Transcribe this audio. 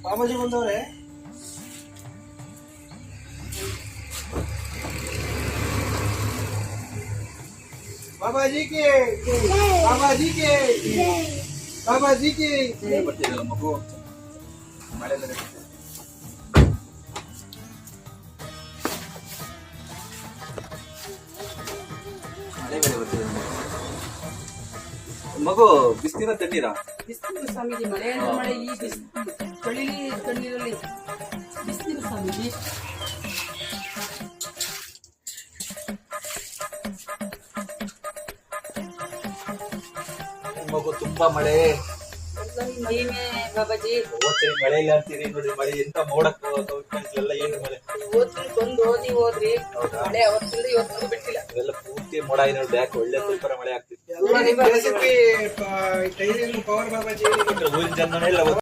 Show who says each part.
Speaker 1: ಬಾಬಾಜಿ ಬಂದವ್ರೆ. ಬಾಬಾಜಿಗೆ ಬಾಬಾಜಿಗೆ ಬಾಬಾಜಿಗೆ ಬರ್ತಿದ್ದಲ್ಲ ಮಗು ಮಳೆ ಬೇರೆ ಬರ್ತಿದೆ ಮಗು. ಬಿಸ್ನೀರ ತಣ್ಣೀರ?
Speaker 2: ಬಿಸಿನೀರು ಸ್ವಾಮೀಜಿ. ಮಳೆ ಅಂದ್ರೆ ಮಳೆ, ಈ ಚಳಿಲಿ ತಣ್ಣೀರಲ್ಲಿ ಬಿಸಿನೀರು ಸ್ವಾಮೀಜಿ.
Speaker 1: ಮಗು ತುಂಬಾ ಮಳೆ.
Speaker 2: ನೀವೇ ಬಾಬಾಜಿ
Speaker 1: ಓದ್ತೀರಿ ಮಳೆ ಇಲ್ಲ ಅಂತೀರಿ, ನೋಡ್ರಿ ಮಳೆ ಎಂತ ಮೋಡಕ್ಕೆ ಎಲ್ಲ ಏನು ಮಳೆ.
Speaker 2: ಓದ್ರಿ ಬಂದು ಓದಿ ಹೋದ್ರಿ. ಮಳೆ ಅವತ್ತಿಂದ ಇವತ್ತು ಬಿಟ್ಟಿಲ್ಲ.
Speaker 1: ಇವೆಲ್ಲ ಪೂರ್ತಿ ಮೋಡ ಇದೆ ನೋಡಿ. ಯಾಕೆ ಒಳ್ಳೆ ಸೂಪರ್ ಮಳೆ ಆಗ್ತಿತ್ತು.
Speaker 3: ಪವರ್ ಬಾಬಾಜಿ
Speaker 1: ಊರಿನ ಜನನೇ ಇಲ್ಲ